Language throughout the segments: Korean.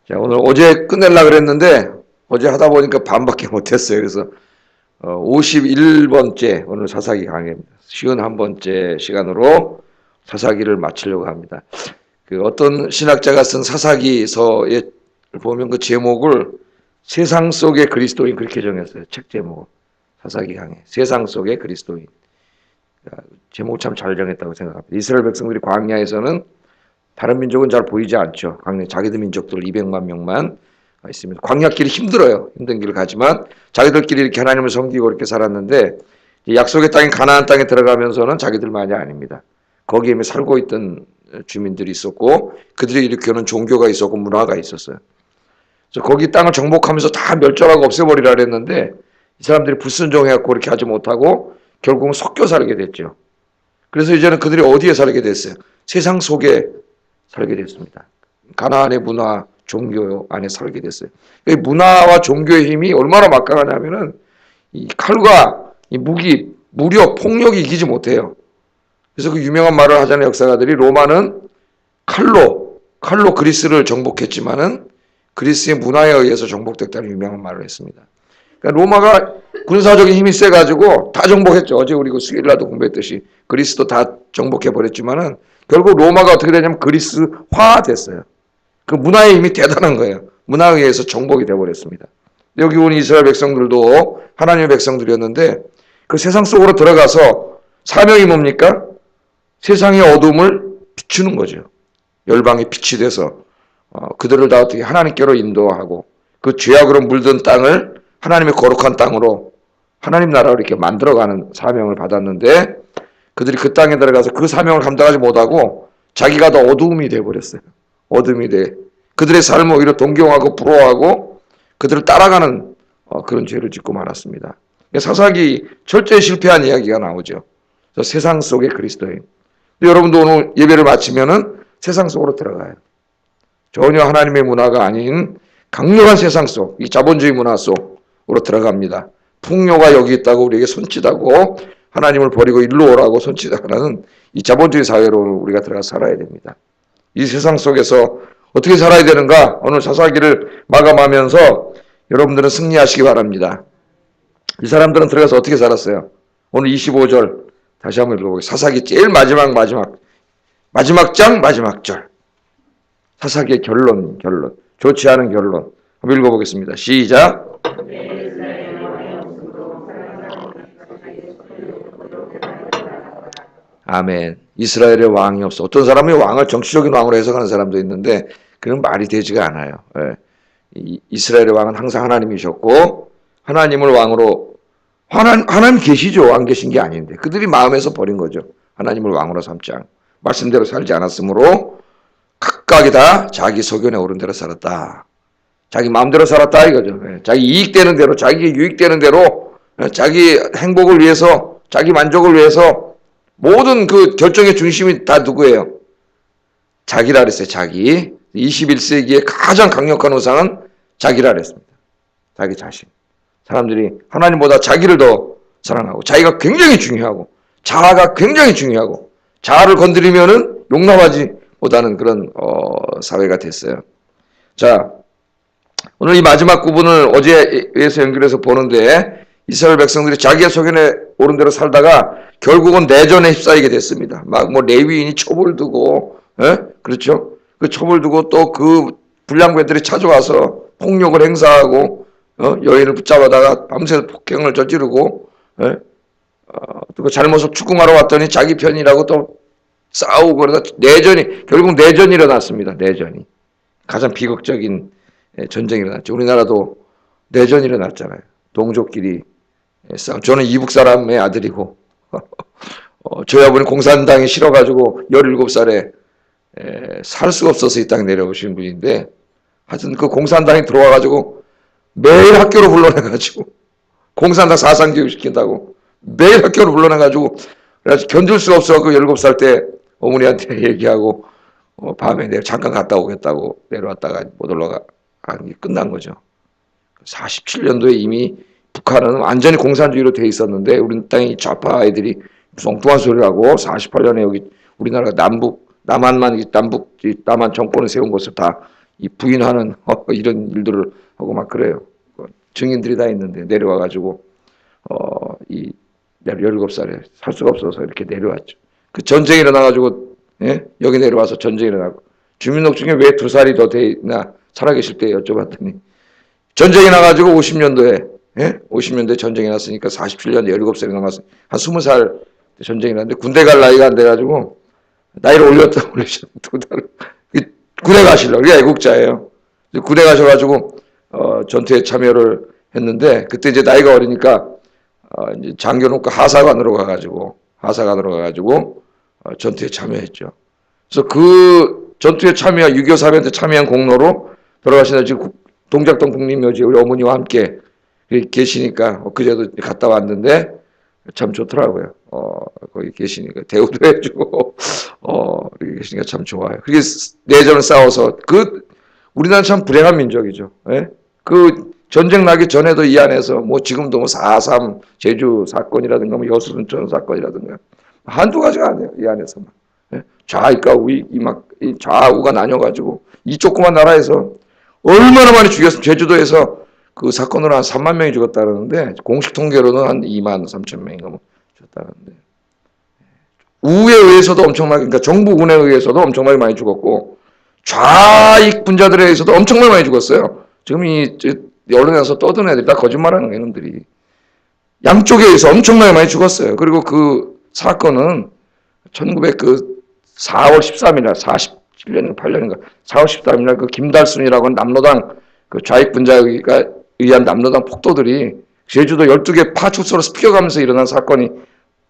자, 오늘 어제 끝내려고 그랬는데 어제 하다 보니까 반밖에 못했어요. 그래서 51번째 오늘 사사기 강의입니다. 51번째 시간으로 사사기를 마치려고 합니다. 그 어떤 신학자가 쓴 사사기서에 보면 그 제목을 세상 속의 그리스도인 그렇게 정했어요. 책 제목 사사기 강의 세상 속의 그리스도인. 제목 참 잘 정했다고 생각합니다. 이스라엘 백성들이 광야에서는 다른 민족은 잘 보이지 않죠. 광야 자기들 민족들 200만 명만 있습니다. 광야길이 힘들어요. 힘든 길을 가지만 자기들끼리 이렇게 하나님을 섬기고 이렇게 살았는데 약속의 땅인 가나안 땅에 들어가면서는 자기들만이 아닙니다. 거기에 살고 있던 주민들이 있었고 그들이 일으켜는 종교가 있었고 문화가 있었어요. 그래서 거기 땅을 정복하면서 다 멸절하고 없애버리라 그랬는데 이 사람들이 불순종해갖고 그렇게 하지 못하고 결국은 섞여 살게 됐죠. 그래서 이제는 그들이 어디에 살게 됐어요? 세상 속에 살게 됐습니다. 가나안의 문화, 종교 안에 살게 됐어요. 이 문화와 종교의 힘이 얼마나 막강하냐면은 이 칼과 이 무기, 무력, 폭력이 이기지 못해요. 그래서 그 유명한 말을 하자는 역사가들이 로마는 칼로 그리스를 정복했지만은 그리스의 문화에 의해서 정복됐다는 유명한 말을 했습니다. 그러니까 로마가 군사적인 힘이 세가지고 다 정복했죠. 어제 우리 그 수요일날도 공부했듯이 그리스도 다 정복해버렸지만은 결국 로마가 어떻게 되냐면 그리스화 됐어요. 그 문화의 힘이 대단한 거예요. 문화에 의해서 정복이 되어버렸습니다. 여기 온 이스라엘 백성들도 하나님의 백성들이었는데 그 세상 속으로 들어가서 사명이 뭡니까? 세상의 어둠을 비추는 거죠. 열방의 빛이 돼서 그들을 다 어떻게 하나님께로 인도하고 그 죄악으로 물든 땅을 하나님의 거룩한 땅으로 하나님 나라로 이렇게 만들어가는 사명을 받았는데 그들이 그 땅에 들어가서 그 사명을 감당하지 못하고 자기가 더 어두움이 되어버렸어요. 어둠이 돼. 그들의 삶을 오히려 동경하고 부러워하고 그들을 따라가는 그런 죄를 짓고 말았습니다. 사사기 철저히 실패한 이야기가 나오죠. 세상 속의 그리스도인. 여러분도 오늘 예배를 마치면은 세상 속으로 들어가요. 전혀 하나님의 문화가 아닌 강력한 세상 속, 이 자본주의 문화 속으로 들어갑니다. 풍요가 여기 있다고 우리에게 손짓하고 하나님을 버리고 일로 오라고 손짓하는 이 자본주의 사회로 우리가 들어가서 살아야 됩니다. 이 세상 속에서 어떻게 살아야 되는가? 오늘 사사기를 마감하면서 여러분들은 승리하시기 바랍니다. 이 사람들은 들어가서 어떻게 살았어요? 오늘 25절 다시 한번 읽어보겠습니다. 사사기 제일 마지막 장 마지막 절. 사사기의 결론. 좋지 않은 결론. 한번 읽어보겠습니다. 시작. 아멘. 이스라엘의 왕이 없어. 어떤 사람이 왕을 정치적인 왕으로 해석하는 사람도 있는데 그건 말이 되지가 않아요. 이스라엘의 왕은 항상 하나님이셨고 하나님을 왕으로 하나님 계시죠. 안 계신 게 아닌데 그들이 마음에서 버린 거죠. 하나님을 왕으로 삼지 않고 말씀대로 살지 않았으므로 각각이 다 자기 소견에 오른 대로 살았다. 자기 마음대로 살았다 이거죠. 자기 이익되는 대로 자기 유익되는 대로 자기 행복을 위해서 자기 만족을 위해서 모든 그 결정의 중심이 다 누구예요? 자기라 그랬어요. 자기. 21세기의 가장 강력한 우상은 자기라 그랬습니다. 자기 자신. 사람들이 하나님보다 자기를 더 사랑하고 자기가 굉장히 중요하고 자아가 굉장히 중요하고 자아를 건드리면은 용납하지 못하는 그런 사회가 됐어요. 자, 오늘 이 마지막 부분을 어제에서 연결해서 보는데 이스라엘 백성들이 자기의 소견에 오른 대로 살다가 결국은 내전에 휩싸이게 됐습니다. 막 레위인이 첩을 두고, 그렇죠? 그 첩을 두고 또 그 불량배들이 찾아와서 폭력을 행사하고, 여인을 붙잡아다가 밤새 폭행을 저지르고, 또 잘못을 추궁하러 왔더니 자기 편이라고 또 싸우고 그러다 결국 내전이 일어났습니다. 내전이. 가장 비극적인 전쟁이 일어났죠. 우리나라도 내전이 일어났잖아요. 동족끼리 싸움. 저는 이북 사람의 아들이고 저희 아버지는 공산당이 싫어가지고 17살에 살 수가 없어서 이 땅에 내려오신 분인데 하여튼 그 공산당이 들어와가지고 매일 학교로 불러내가지고 공산당 사상교육 시킨다고 매일 학교로 불러내가지고 그래서 견딜 수가 없어 그 17살 때 어머니한테 얘기하고 밤에 내가 잠깐 갔다 오겠다고 내려왔다가 못 올라가 한 게 끝난 거죠. 47년도에 이미 북한은 완전히 공산주의로 돼 있었는데 우리 땅이 좌파 애들이 엉뚱한 소리를 하고 48년에 여기 우리나라가 남한 정권을 세운 것을 다 이 부인하는 이런 일들을 하고 막 그래요. 증인들이 다 있는데 내려와가지고 이 17살에 살 수가 없어서 이렇게 내려왔죠. 그 전쟁이 일어나가지고 여기 내려와서 전쟁이 일어나고 주민등록 중에 왜 2살이 더 돼 있나 살아계실 때 여쭤봤더니 전쟁이 나가지고 50년도에 50년도에 전쟁이 났으니까 47년 17살이 넘어서 한 20살 전쟁이 났는데 군대 갈 나이가 안 돼가지고 나이를 올렸다 올리셨 2달 군에 가시려고 우리 애국자예요. 군에 가셔가지고 전투에 참여를 했는데 그때 이제 나이가 어리니까 이제 장교놓고 하사관으로 가가지고 전투에 참여했죠. 그래서 그 전투에 참여한 6.25 사변 때 참여한 공로로 돌아가신 지금 동작동 국립묘지에 우리 어머니와 함께 계시니까 그제도 갔다 왔는데 참 좋더라고요. 거기 계시니까 대우도 해주고 이렇게 계시니까 참 좋아요. 그게 내전을 싸워서 우리나라 참 불행한 민족이죠. 예? 그 전쟁 나기 전에도 이 안에서 뭐 지금도 뭐 4.3 제주 사건이라든가 뭐 여수순천 사건이라든가 한두 가지가 아니에요. 이 안에서만. 예? 좌익과 우익 이 좌우가 나뉘어가지고 이 조그만 나라에서 얼마나 많이 죽였으면 제주도에서 그 사건으로 한 3만 명이 죽었다는데 공식 통계로는 한 2만 3천 명인가 뭐 죽었다는데 우에 의해서도 엄청나게 그러니까 정부군에 의해서도 엄청나게 많이 죽었고 좌익 분자들에 의해서도 엄청나게 많이 죽었어요. 지금 이 언론에서 떠드는 애들이 다 거짓말하는 거예요, 놈들이. 양쪽에 의해서 엄청나게 많이 죽었어요. 그리고 그 사건은 4월 13일날 47년인가 8년인가 4월 13일날 그 김달순이라고 하는 남로당 그 좌익 분자에 의한 남로당 폭도들이 제주도 12개 파출소로 피어가면서 일어난 사건이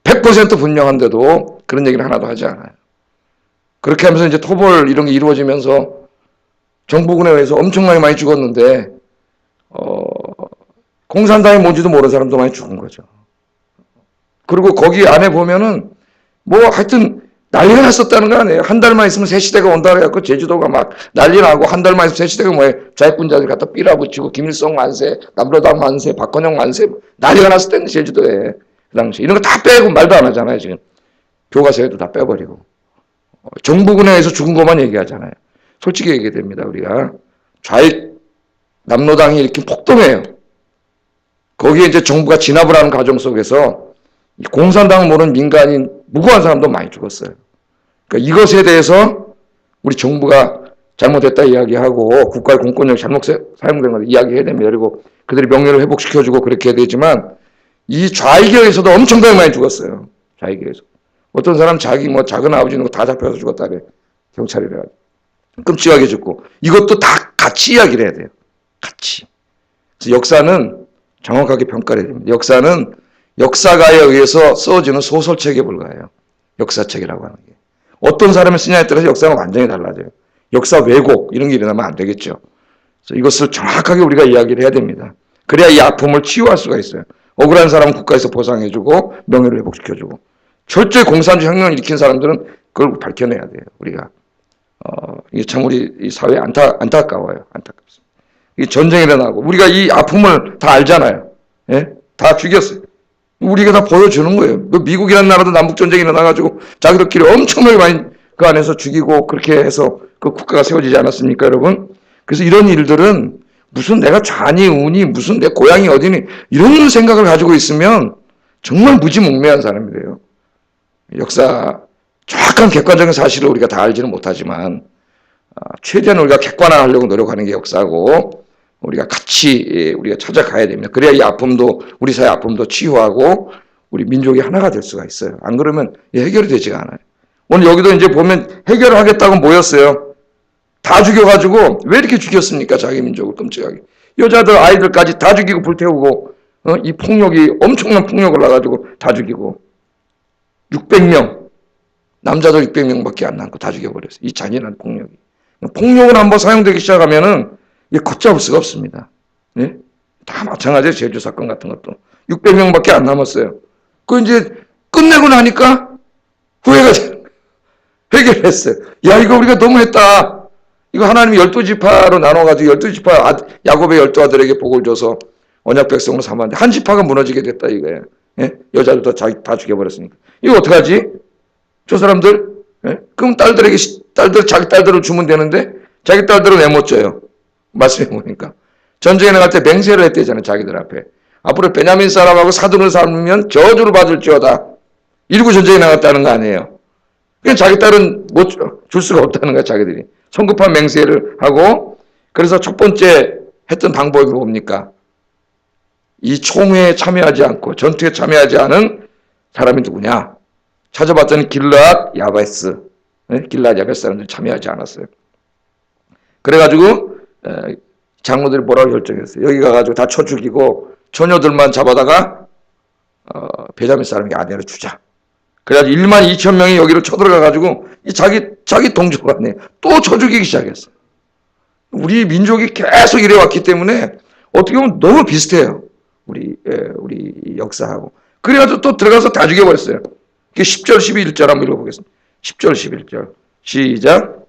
100% 분명한데도 그런 얘기를 하나도 하지 않아요. 그렇게 하면서 이제 토벌 이런 게 이루어지면서 정부군에 의해서 엄청나게 많이 죽었는데 공산당이 뭔지도 모르는 사람도 많이 죽은 거죠. 그리고 거기 안에 보면은 뭐 하여튼 난리가 났었다는 거 아니에요. 한 달만 있으면 새 시대가 온다 그래갖고 제주도가 막 난리 나고 한 달만 있으면 새 시대가 뭐예요. 좌익분자들 갖다 삐라붙이고 김일성 만세, 남로당 만세, 박헌영 만세 난리가 났을 때는 제주도에 그 당시 이런 거 다 빼고 말도 안 하잖아요. 지금 교과서에도 다 빼버리고 정부군에 의해서 죽은 것만 얘기하잖아요. 솔직히 얘기해야 됩니다. 우리가 좌익 남로당이 이렇게 폭동해요. 거기에 이제 정부가 진압을 하는 과정 속에서 공산당을 모르는 민간인 무고한 사람도 많이 죽었어요. 그러니까 이것에 대해서 우리 정부가 잘못했다 이야기하고 국가의 공권력이 잘못 사용된 걸 이야기해야 됩니다. 그리고 그들이 명예를 회복시켜주고 그렇게 해야 되지만 이 좌익에 의해서도 엄청나게 많이 죽었어요. 좌익에 의해서. 어떤 사람 자기 뭐 작은 아버지 있는 거 다 잡혀서 죽었다래. 경찰이라 끔찍하게 죽고 이것도 다 같이 이야기를 해야 돼요. 같이. 그래서 역사는 정확하게 평가를 해야 됩니다. 역사는 역사가에 의해서 써지는 소설책에 불과해요. 역사책이라고 하는 게. 어떤 사람이 쓰냐에 따라서 역사가 완전히 달라져요. 역사 왜곡 이런 게 일어나면 안 되겠죠. 그래서 이것을 정확하게 우리가 이야기를 해야 됩니다. 그래야 이 아픔을 치유할 수가 있어요. 억울한 사람은 국가에서 보상해주고 명예를 회복시켜주고 철저히 공산주의 혁명을 일으킨 사람들은 그걸 밝혀내야 돼요. 우리가. 이게 참 우리 이 사회에 안타까워요. 안타깝습니다. 이 전쟁이 일어나고 우리가 이 아픔을 다 알잖아요. 예? 다 죽였어요. 우리가 다 보여주는 거예요. 미국이라는 나라도 남북전쟁이 일어나가지고 자기들끼리 엄청나게 많이 그 안에서 죽이고 그렇게 해서 그 국가가 세워지지 않았습니까, 여러분? 그래서 이런 일들은 무슨 내가 좌니 우니 무슨 내 고향이 어디니 이런 생각을 가지고 있으면 정말 무지몽매한 사람이 돼요. 역사 정확한 객관적인 사실을 우리가 다 알지는 못하지만 최대한 우리가 객관화하려고 노력하는 게 역사고 우리가 같이 우리가 찾아가야 됩니다. 그래야 이 아픔도 우리 사회 아픔도 치유하고 우리 민족이 하나가 될 수가 있어요. 안 그러면 해결이 되지가 않아요. 오늘 여기도 이제 보면 해결을 하겠다고 모였어요. 다 죽여가지고 왜 이렇게 죽였습니까? 자기 민족을 끔찍하게. 여자들 아이들까지 다 죽이고 불태우고 이 폭력이 엄청난 폭력을 놔가지고 다 죽이고 600명 남자들 600명밖에 안 남고 다 죽여버렸어요. 이 잔인한 폭력이. 폭력은 한번 사용되기 시작하면은 이게 걷잡을 수가 없습니다. 예? 다 마찬가지예요. 제주 사건 같은 것도 600명밖에 안 남았어요. 그 이제 끝내고 나니까 후회가 해결했어요. 야 이거 우리가 너무했다. 이거 하나님이 12지파로 나눠가지고 12지파 야곱의 12아들에게 복을 줘서 언약 백성으로 삼았는데 한 지파가 무너지게 됐다 이거예요. 예? 여자들도 다 죽여버렸으니까. 이거 어떡하지? 저 사람들? 예? 그럼 자기 딸들을 주면 되는데 자기 딸들은 왜 못 줘요? 말씀해 보니까. 전쟁에 나갈 때 맹세를 했대잖아요. 자기들 앞에. 앞으로 베냐민 사람하고 사돈을 삼으면 저주를 받을지어다. 이러고 전쟁에 나갔다는 거 아니에요. 그냥 자기 딸은 못 줄 수가 없다는 거야. 자기들이. 성급한 맹세를 하고, 그래서 첫 번째 했던 방법이 뭡니까? 이 총회에 참여하지 않고 전투에 참여하지 않은 사람이 누구냐? 찾아봤더니 길르앗 야베스. 길르앗 야베스 사람들이 참여하지 않았어요. 그래가지고 장로들이 뭐라고 결정했어요? 여기 가가지고 다 쳐 죽이고 처녀들만 잡아다가 베냐민 사람에게 아내를 주자. 그래가지고 1만 2천 명이 여기로 쳐들어가가지고 자기 동족간에 또 쳐 죽이기 시작했어요. 우리 민족이 계속 이래왔기 때문에 어떻게 보면 너무 비슷해요. 우리 역사하고. 그래가지고 또 들어가서 다 죽여버렸어요. 10절, 11절 한번 읽어보겠습니다. 10절, 11절. 시작.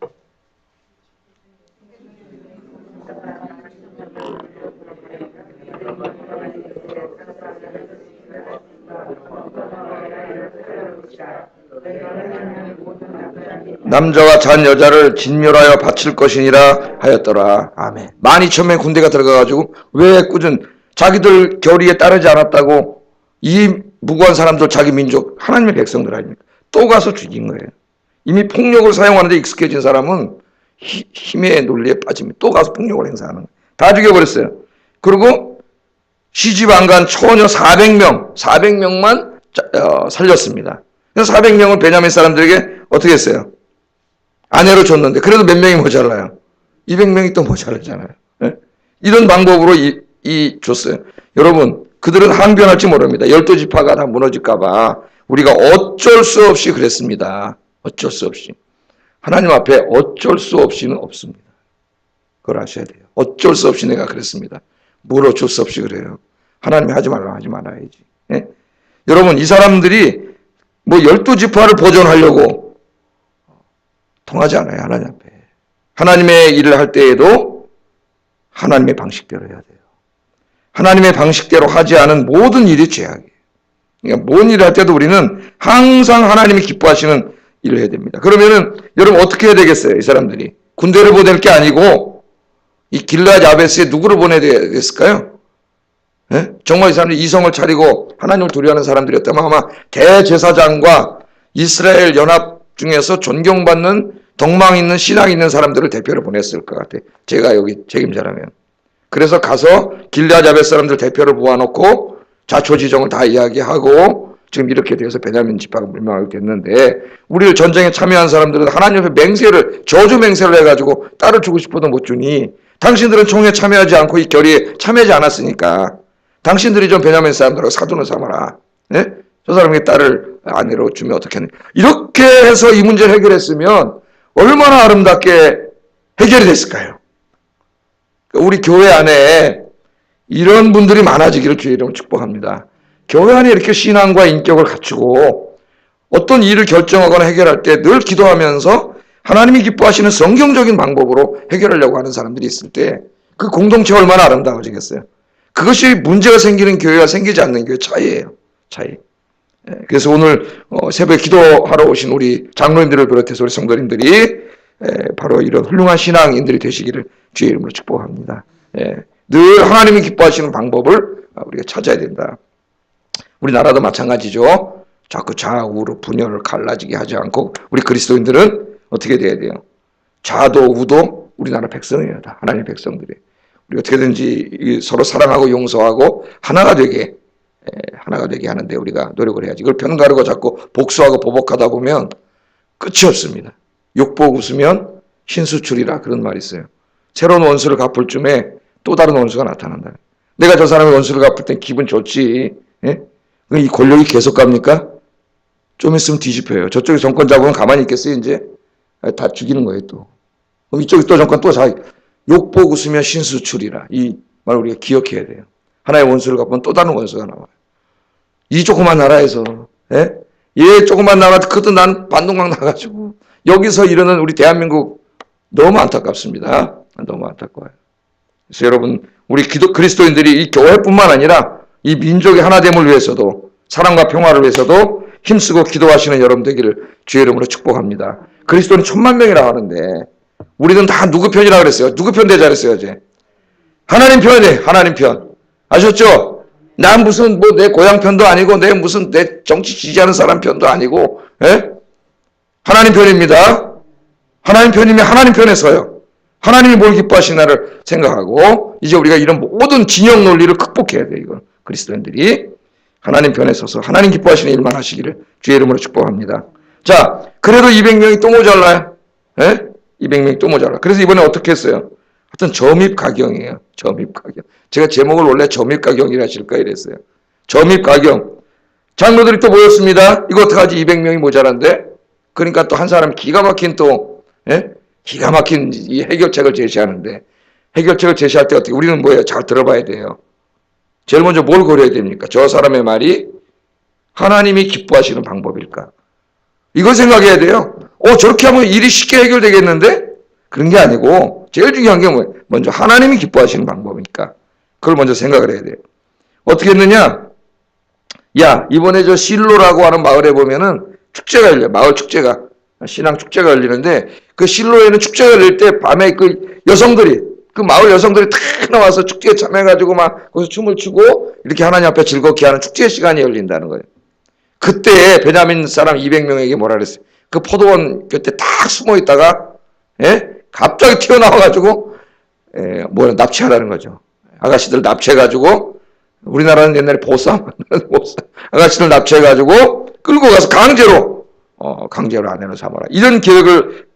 남자와 잔 여자를 진멸하여 바칠 것이니라 하였더라. 아멘. 12,000명 군대가 들어가가지고 왜 꾸준 자기들 결의에 따르지 않았다고 이 무고한 사람들 자기 민족 하나님의 백성들 아닙니까? 또 가서 죽인 거예요. 이미 폭력을 사용하는 데 익숙해진 사람은 힘의 논리에 빠집니다. 또 가서 폭력을 행사하는 거예요. 다 죽여버렸어요. 그리고 시집 안 간 처녀 400명만 살렸습니다. 그래서 400명을 베냐민 사람들에게 어떻게 했어요? 아내로 줬는데 그래도 몇 명이 모자라요? 200명이 또 모자라잖아요. 네? 이런 방법으로 줬어요. 여러분, 그들은 항변할지 모릅니다. 12지파가 다 무너질까 봐 우리가 어쩔 수 없이 그랬습니다. 어쩔 수 없이. 하나님 앞에 어쩔 수 없이는 없습니다. 그걸 아셔야 돼요. 어쩔 수 없이 내가 그랬습니다. 뭘 어쩔 수 없이 그래요? 하나님이 하지 말아야지. 네? 여러분, 이 사람들이 뭐 12지파를 보존하려고 통하지 않아요. 하나님 앞에. 하나님의 일을 할 때에도 하나님의 방식대로 해야 돼요. 하나님의 방식대로 하지 않은 모든 일이 죄악이에요. 그러니까 뭔 일을 할 때도 우리는 항상 하나님이 기뻐하시는 일을 해야 됩니다. 그러면은 여러분 어떻게 해야 되겠어요? 이 사람들이. 군대를 보낼 게 아니고 이 길르앗 야베스에 누구를 보내야 되겠을까요? 네? 정말 이 사람들이 이성을 차리고 하나님을 두려워하는 사람들이었다면 아마 대제사장과 이스라엘 연합 중에서 존경받는 덕망 있는 신앙 있는 사람들을 대표로 보냈을 것 같아요. 제가 여기 책임자라면. 그래서 가서 길르앗 야베스 사람들 대표를 모아놓고 자초지종을 다 이야기하고 지금 이렇게 돼서 베냐민 지파가 멸망하게 됐는데 우리를 전쟁에 참여한 사람들은 하나님 앞에 맹세를 저주 맹세를 해가지고 딸을 주고 싶어도 못 주니 당신들은 총에 참여하지 않고 이 결의에 참여하지 않았으니까 당신들이 좀 베냐민 사람들하고 사돈을 삼아라. 네? 저 사람에게 딸을 아내로 주면 어떻겠니? 이렇게 해서 이 문제를 해결했으면 얼마나 아름답게 해결이 됐을까요? 우리 교회 안에 이런 분들이 많아지기를 주의 이름으로 축복합니다. 교회 안에 이렇게 신앙과 인격을 갖추고 어떤 일을 결정하거나 해결할 때 늘 기도하면서 하나님이 기뻐하시는 성경적인 방법으로 해결하려고 하는 사람들이 있을 때 그 공동체가 얼마나 아름다워지겠어요. 그것이 문제가 생기는 교회와 생기지 않는 교회 차이예요. 차이. 그래서 오늘 새벽에 기도하러 오신 우리 장로님들을 비롯해서 우리 성도님들이 바로 이런 훌륭한 신앙인들이 되시기를 주의 이름으로 축복합니다. 늘 하나님이 기뻐하시는 방법을 우리가 찾아야 된다. 우리나라도 마찬가지죠. 자꾸 좌우로 분열을 갈라지게 하지 않고 우리 그리스도인들은 어떻게 돼야 돼요? 좌도 우도 우리나라 백성이에요. 다 하나님의 백성들이. 우리 어떻게든지 서로 사랑하고 용서하고 하나가 되게 하는데 우리가 노력을 해야지. 이걸 편가르고 자꾸 복수하고 보복하다 보면 끝이 없습니다. 욕보고 웃으면 신수출이라 그런 말이 있어요. 새로운 원수를 갚을 쯤에 또 다른 원수가 나타난다. 내가 저 사람의 원수를 갚을 땐 기분 좋지. 예? 이 권력이 계속 갑니까? 좀 있으면 뒤집혀요. 저쪽에 정권 잡으면 가만히 있겠어요, 이제? 다 죽이는 거예요, 또. 그럼 이쪽에 또 정권 또 욕보고 웃으면 신수출이라. 이 말 우리가 기억해야 돼요. 하나의 원수를 갚으면 또 다른 원수가 나와요. 이 조그만 나라에서, 예? 얘 조그만 나라, 그것도 난 반동강 나가지고, 여기서 이러는 우리 대한민국 너무 안타깝습니다. 너무 안타까워요. 그래서 여러분, 우리 그리스도인들이 이 교회뿐만 아니라 이 민족의 하나됨을 위해서도 사랑과 평화를 위해서도 힘쓰고 기도하시는 여러분 되기를 주의 이름으로 축복합니다. 그리스도는 1000만 명이라고 하는데 우리는 다 누구 편이라 그랬어요? 누구 편 되자 그랬어요, 어제? 하나님 편이래, 하나님 편. 아셨죠? 난 무슨 뭐 내 고향 편도 아니고 내 무슨 내 정치 지지하는 사람 편도 아니고, 예? 하나님 편입니다. 하나님 편이면 하나님 편에 서요. 하나님이 뭘 기뻐하시나를 생각하고 이제 우리가 이런 모든 진영 논리를 극복해야 돼요. 이건 그리스도인들이 하나님 편에 서서 하나님 기뻐하시는 일만 하시기를 주의 이름으로 축복합니다. 자, 그래도 200명이 또 모자라요. 예? 200명이 또 모자라. 그래서 이번에 어떻게 했어요? 하여튼 점입가경이에요. 점입가경. 제가 제목을 원래 점입가경이라 하실까 이랬어요. 점입가경. 장로들이 또 모였습니다. 이거 어떡하지? 200명이 모자란데? 그러니까 또 한 사람이 기가 막힌 또, 예? 기가 막힌 이 해결책을 제시하는데, 해결책을 제시할 때 어떻게, 우리는 뭐예요? 잘 들어봐야 돼요. 제일 먼저 뭘 고려해야 됩니까? 저 사람의 말이 하나님이 기뻐하시는 방법일까? 이걸 생각해야 돼요. 저렇게 하면 일이 쉽게 해결되겠는데? 그런 게 아니고, 제일 중요한 게 뭐예요? 먼저 하나님이 기뻐하시는 방법이니까. 그걸 먼저 생각을 해야 돼요. 어떻게 했느냐? 야, 이번에 저 실로라고 하는 마을에 보면은 축제가 열려요. 마을 축제가. 신앙 축제가 열리는데, 그 실로에는 축제가 열릴 때 밤에 그 여성들이, 그 마을 여성들이 다 나와서 축제에 참여해가지고 막 거기서 춤을 추고 이렇게 하나님 앞에 즐겁게 하는 축제 시간이 열린다는 거예요. 그때 베냐민 사람 200명에게 뭐라 그랬어요? 그 포도원 곁에 딱 숨어 있다가, 예? 갑자기 튀어나와가지고, 뭐 납치하라는 거죠. 아가씨들 납치해가지고, 우리나라는 옛날에 보쌈, 아가씨들 납치해가지고 끌고 가서 강제로 아내로 삼아라. 이런 계획을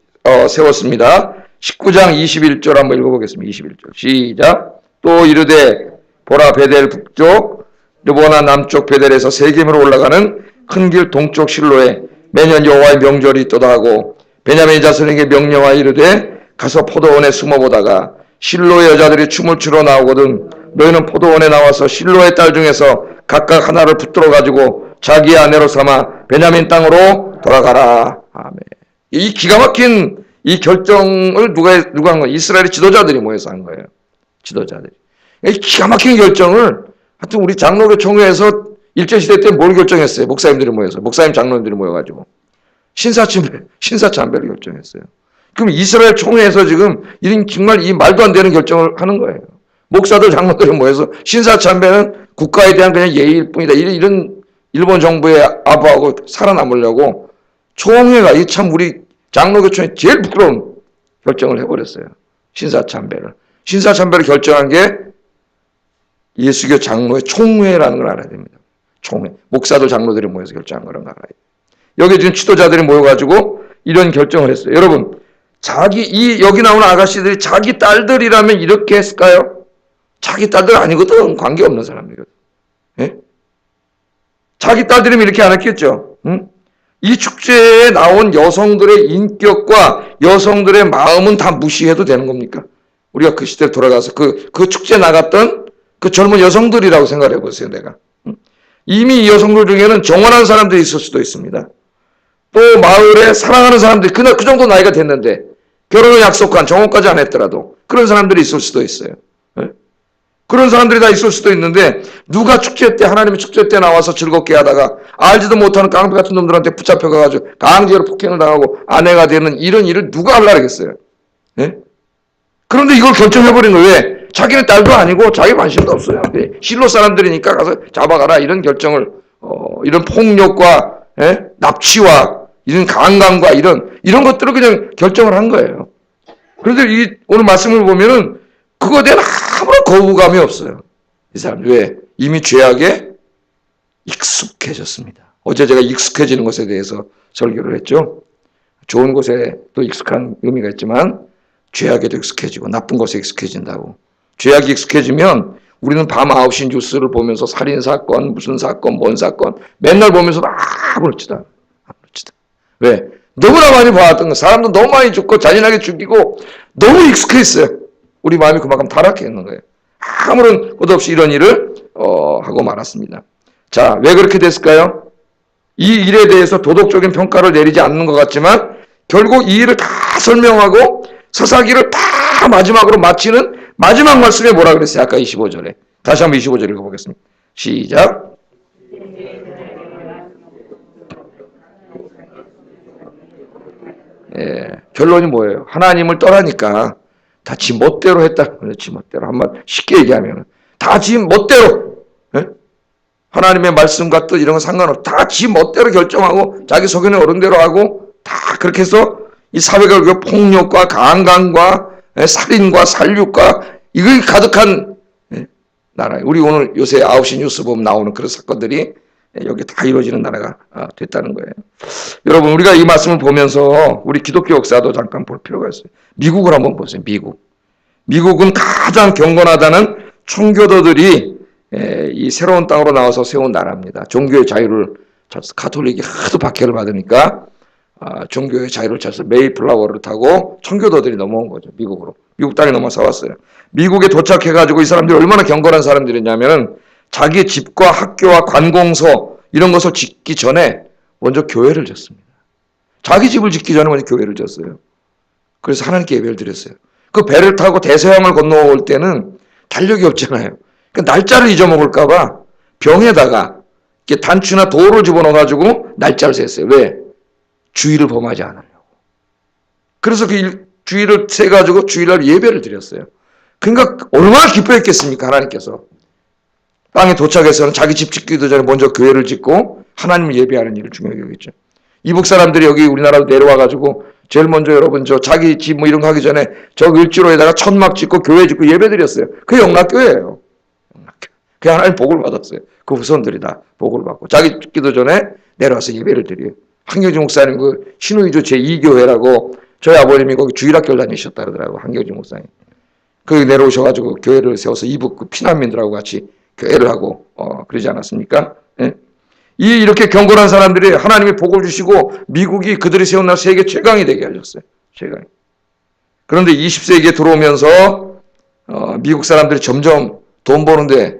세웠습니다. 19장 21절 한번 읽어보겠습니다. 21절 시작. 또 이르되 보라 베델 북쪽 르보나 남쪽 베델에서 세겜으로 올라가는 큰 길 동쪽 실로에 매년 여호와의 명절이 있도다 하고 베냐민 자손에게 명령하여 이르되 가서 포도원에 숨어보다가 실로의 여자들이 춤을 추러 나오거든 너희는 포도원에 나와서 실로의 딸 중에서 각각 하나를 붙들어 가지고 자기의 아내로 삼아 베냐민 땅으로 돌아가라. 아멘. 이 기가 막힌 이 결정을 누가 한 거예요? 이스라엘의 지도자들이 모여서 한 거예요. 지도자들이. 이 기가 막힌 결정을 하여튼 우리 장로교 총회에서 일제시대 때 뭘 결정했어요? 목사님들이 모여서. 목사님 장로님들이 모여가지고. 신사참배를 결정했어요. 그럼 이스라엘 총회에서 지금 이런 정말 이 말도 안 되는 결정을 하는 거예요. 목사들 장로들이 모여서 신사참배는 국가에 대한 그냥 예의일 뿐이다. 이런 일본 정부에 아부하고 살아남으려고 총회가 이 참 우리 장로교총회 제일 부끄러운 결정을 해버렸어요. 신사참배를 결정한 게 예수교 장로의 총회라는 걸 알아야 됩니다. 총회. 목사들 장로들이 모여서 결정한 거라는 걸 알아야 돼요. 여기 지금 지도자들이 모여가지고 이런 결정을 했어요. 여러분, 여기 나오는 아가씨들이 자기 딸들이라면 이렇게 했을까요? 자기 딸들 아니거든. 관계없는 사람들이거든. 예? 자기 딸들이면 이렇게 안 했겠죠. 응? 이 축제에 나온 여성들의 인격과 여성들의 마음은 다 무시해도 되는 겁니까? 우리가 그 시대에 돌아가서 그 축제 나갔던 그 젊은 여성들이라고 생각해 보세요, 내가. 응? 이미 이 여성들 중에는 정원한 사람들이 있을 수도 있습니다. 또 마을에 사랑하는 사람들이 그 정도 나이가 됐는데 결혼을 약속한 정혼까지 안 했더라도 그런 사람들이 있을 수도 있어요. 네? 그런 사람들이 다 있을 수도 있는데 누가 축제 때 하나님의 축제 때 나와서 즐겁게 하다가 알지도 못하는 깡패 같은 놈들한테 붙잡혀가지고 강제로 폭행을 당하고 아내가 되는 이런 일을 누가 하려고 하겠어요. 네? 그런데 이걸 결정해버린 거예요. 왜? 자기는 딸도 아니고 자기 관심도 없어요. 네? 실로 사람들이니까 가서 잡아가라 이런 결정을 이런 폭력과 납치와 이런 강간과 이런 것들을 그냥 결정을 한 거예요. 그런데 오늘 말씀을 보면은 그거에 대한 아무런 거부감이 없어요. 이 사람 왜? 이미 죄악에 익숙해졌습니다. 어제 제가 익숙해지는 것에 대해서 설교를 했죠. 좋은 것에 또 익숙한 의미가 있지만 죄악에도 익숙해지고 나쁜 것에 익숙해진다고. 죄악이 익숙해지면 우리는 밤 9시 뉴스를 보면서 살인사건, 무슨 사건, 뭔 사건 맨날 보면서도 아무렇지도 않아. 왜? 너무나 많이 봐왔던 거. 사람도 너무 많이 죽고 잔인하게 죽이고 너무 익숙해 있어요. 우리 마음이 그만큼 타락해 있는 거예요. 아무런 것 없이 이런 일을 하고 말았습니다. 자, 왜 그렇게 됐을까요? 이 일에 대해서 도덕적인 평가를 내리지 않는 것 같지만 결국 이 일을 다 설명하고 사사기를 다 마지막으로 마치는 마지막 말씀에 뭐라 그랬어요? 아까 25절에. 다시 한번 25절 읽어보겠습니다. 시작. 결론이 뭐예요? 하나님을 떠나니까 다 지 멋대로 했다. 지 멋대로. 한번 쉽게 얘기하면 다 지 멋대로. 예? 하나님의 말씀과 뜻 이런 거 상관없이 다 지 멋대로 결정하고 자기 속에는 어른대로 하고 다 그렇게 해서 이 사회가 폭력과 강간과 살인과 살육과 이걸 가득한 나라예요. 우리 오늘 요새 9시 뉴스 보면 나오는 그런 사건들이 여기 다 이루어지는 나라가 됐다는 거예요. 여러분 우리가 이 말씀을 보면서 우리 기독교 역사도 잠깐 볼 필요가 있어요. 미국을 한번 보세요. 미국은 가장 경건하다는 청교도들이 이 새로운 땅으로 나와서 세운 나라입니다. 종교의 자유를 가톨릭이 하도 박해를 받으니까 종교의 자유를 찾아서 메이플라워를 타고 청교도들이 넘어온 거죠. 미국으로. 미국 땅에 넘어서 왔어요. 미국에 도착해가지고 이 사람들이 얼마나 경건한 사람들이냐면은 자기 집과 학교와 관공서 이런 것을 짓기 전에 먼저 교회를 짓습니다. 자기 집을 짓기 전에 먼저 교회를 짓어요. 그래서 하나님께 예배를 드렸어요. 그 배를 타고 대서양을 건너올 때는 달력이 없잖아요. 그 날짜를 잊어먹을까봐 병에다가 단추나 돌을 집어넣어가지고 날짜를 셌어요. 왜? 주일을 범하지 않으려고. 그래서 그 주일을 세가지고 주일날 예배를 드렸어요. 그러니까 얼마나 기뻐했겠습니까? 하나님께서. 땅에 도착해서는 자기 집 짓기도 전에 먼저 교회를 짓고 하나님을 예배하는 일을 중요하게 여겼죠. 이북 사람들이 여기 우리나라로 내려와가지고 제일 먼저 여러분 저 자기 집 뭐 이런 거 하기 전에 저 을지로에다가 천막 짓고 교회 짓고 예배 드렸어요. 그게 영락교회예요. 그 하나님 복을 받았어요. 그 후손들이 다 복을 받고 자기 죽기도 전에 내려와서 예배를 드려요. 한경지 목사님 그 신우이주 제2교회라고 저희 아버님이 거기 주일학교를 다니셨다 그러더라고. 한경지 목사님. 거기 내려오셔가지고 교회를 세워서 이북 그 피난민들하고 같이 교회를 하고 그러지 않았습니까? 예? 이렇게 경건한 사람들이 하나님의 복을 주시고 미국이 그들이 세운 나라 세계 최강이 되게 하셨어요. 최강. 그런데 20세기에 들어오면서 미국 사람들이 점점 돈 버는데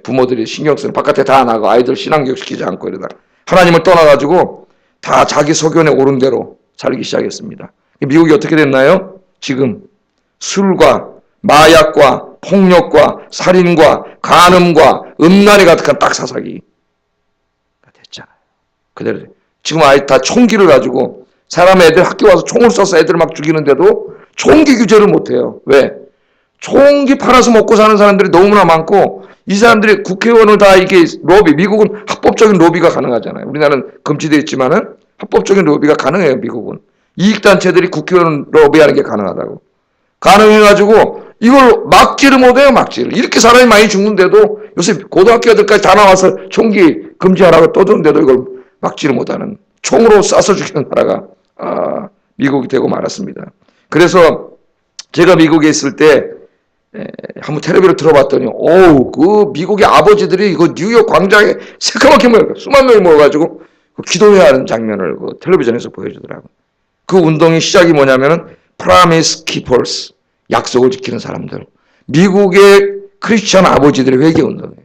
부모들이 신경 쓰는 바깥에 다 나가고 아이들 신앙교육 시키지 않고 이러다 하나님을 떠나가지고 다 자기 소견에 오른 대로 살기 시작했습니다. 미국이 어떻게 됐나요? 지금 술과 마약과 폭력과 살인과 간음과 음란이 가득한 딱 사사기가 됐잖아요. 그대로 지금 아이 다 총기를 가지고 사람 애들 학교 와서 총을 쏴서 애들 막 죽이는데도 총기 규제를 못해요. 왜? 총기 팔아서 먹고 사는 사람들이 너무나 많고 이 사람들이 국회의원을 다 이게 로비, 미국은 합법적인 로비가 가능하잖아요. 우리나라는 금지되어 있지만은 합법적인 로비가 가능해요. 미국은 이익단체들이 국회의원 로비하는 게 가능하다고. 가능해가지고 이걸 막지를 못해요. 막지를. 이렇게 사람이 많이 죽는데도 요새 고등학교 애들까지 다 나와서 총기 금지하라고 떠드는데도 이걸 막지를 못하는 총으로 쏴서 죽이는 나라가 미국이 되고 말았습니다. 그래서 제가 미국에 있을 때 한번 텔레비를 들어봤더니 그 미국의 아버지들이 이거 뉴욕 광장에 새까맣게 모여 수만 명이 모여가지고 기도해야 하는 장면을 그 텔레비전에서 보여주더라고요. 그 운동의 시작이 뭐냐면은 Promise Keepers, 약속을 지키는 사람들. 미국의 크리스천 아버지들의 회개운동이에요.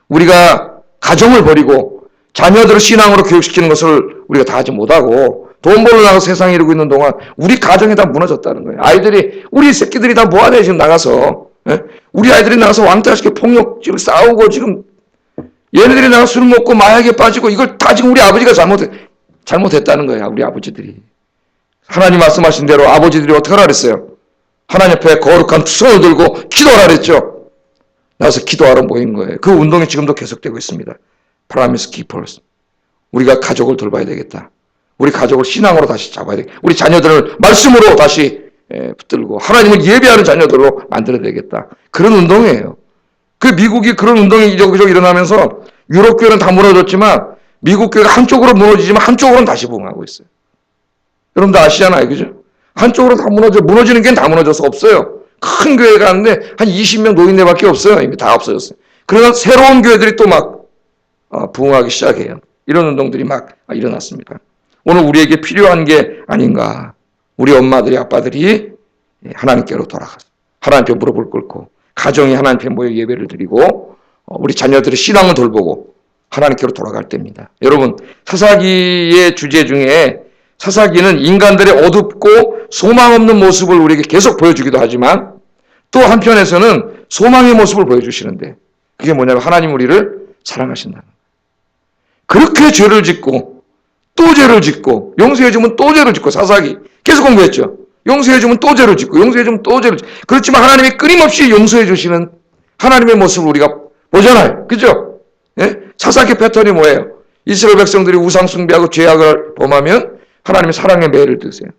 우리가 가정을 버리고 자녀들을 신앙으로 교육시키는 것을 우리가 다 하지 못하고 돈 벌러 나가서 세상에 이루고 있는 동안 우리 가정이 다 무너졌다는 거예요. 아이들이, 우리 새끼들이 다 뭐하네 지금 나가서. 우리 아이들이 나가서 왕따시켜 폭력적으로 싸우고 지금 얘네들이 나가서 술 먹고 마약에 빠지고 이걸 다 지금 우리 아버지가 잘못했다는 거예요. 우리 아버지들이. 하나님 말씀하신 대로 아버지들이 어떻게 하라 그랬어요? 하나님 앞에 거룩한 투성을 들고 기도하라 그랬죠. 나와서 기도하러 모인 거예요. 그 운동이 지금도 계속되고 있습니다. Promise Keepers. 우리가 가족을 돌봐야 되겠다. 우리 가족을 신앙으로 다시 잡아야 되겠다. 우리 자녀들을 말씀으로 다시 붙들고 하나님을 예배하는 자녀들로 만들어야 되겠다. 그런 운동이에요. 그 미국이 그런 운동이 여기저기 일어나면서 유럽 교회는 다 무너졌지만 미국 교회가 한쪽으로 무너지지만 한쪽으로는 다시 부흥하고 있어요. 여러분도 아시잖아요. 그죠? 한쪽으로 다 무너지는 게 다 무너져서 없어요. 큰 교회가 하는데 한 20명 노인네밖에 없어요. 이미 다 없어졌어요. 그러나 새로운 교회들이 또 막 부흥하기 시작해요. 이런 운동들이 막 일어났습니다. 오늘 우리에게 필요한 게 아닌가. 우리 엄마들이 아빠들이 하나님께로 돌아가서 하나님께 무릎을 꿇고 가정이 하나님께 모여 예배를 드리고 우리 자녀들의 신앙을 돌보고 하나님께로 돌아갈 때입니다. 여러분 사사기의 주제 중에 사사기는 인간들의 어둡고 소망 없는 모습을 우리에게 계속 보여주기도 하지만 또 한편에서는 소망의 모습을 보여주시는데 그게 뭐냐면 하나님 우리를 사랑하신다는 거예요. 그렇게 죄를 짓고 또 죄를 짓고, 용서해주면 또 죄를 짓고, 사사기. 계속 공부했죠. 용서해주면 또 죄를 짓고, 용서해주면 또 죄를 짓고. 그렇지만 하나님이 끊임없이 용서해주시는 하나님의 모습을 우리가 보잖아요. 그죠? 예? 사사기 패턴이 뭐예요? 이스라엘 백성들이 우상숭배하고 죄악을 범하면 하나님의 사랑의 매를 드세요.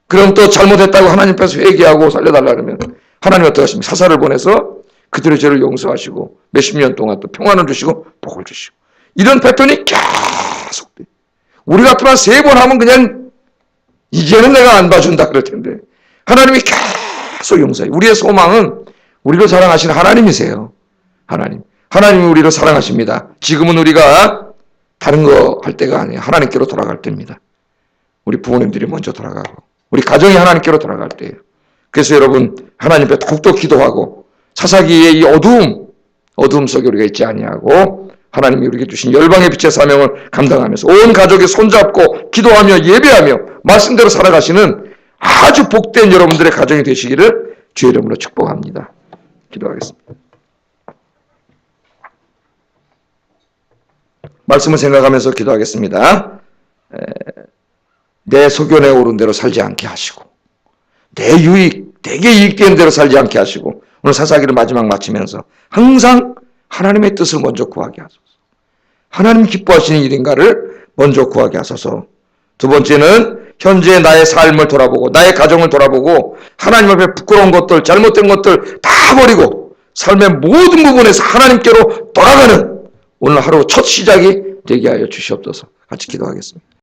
그럼 또 잘못했다고 하나님 앞에서 회개하고 살려달라 그러면 하나님이 어떻게 하십니까? 사사를 보내서 그들의 죄를 용서하시고 몇십 년 동안 또 평안을 주시고 복을 주시고 이런 패턴이 계속돼. 우리 같으면 3번 하면 그냥 이제는 내가 안 봐준다 그럴 텐데 하나님이 계속 용서해요. 우리의 소망은 우리를 사랑하시는 하나님이세요. 하나님이 우리를 사랑하십니다. 지금은 우리가 다른 거 할 때가 아니에요. 하나님께로 돌아갈 때입니다. 우리 부모님들이 먼저 돌아가고 우리 가정이 하나님께로 돌아갈 때예요. 그래서 여러분 하나님 앞에 더욱더 기도하고 사사기의 이 어두움 속에 우리가 있지 아니하고 하나님이 우리에게 주신 열방의 빛의 사명을 감당하면서 온 가족이 손잡고 기도하며 예배하며 말씀대로 살아가시는 아주 복된 여러분들의 가정이 되시기를 주의 이름으로 축복합니다. 기도하겠습니다. 말씀을 생각하면서 기도하겠습니다. 내 소견에 오른 대로 살지 않게 하시고 내게 이익되는 대로 살지 않게 하시고 오늘 사사기를 마지막 마치면서 항상 하나님의 뜻을 먼저 구하게 하소서. 하나님이 기뻐하시는 일인가를 먼저 구하게 하소서. 두 번째는 현재 나의 삶을 돌아보고 나의 가정을 돌아보고 하나님 앞에 부끄러운 것들 잘못된 것들 다 버리고 삶의 모든 부분에서 하나님께로 돌아가는 오늘 하루 첫 시작이 되게 하여 주시옵소서. 같이 기도하겠습니다.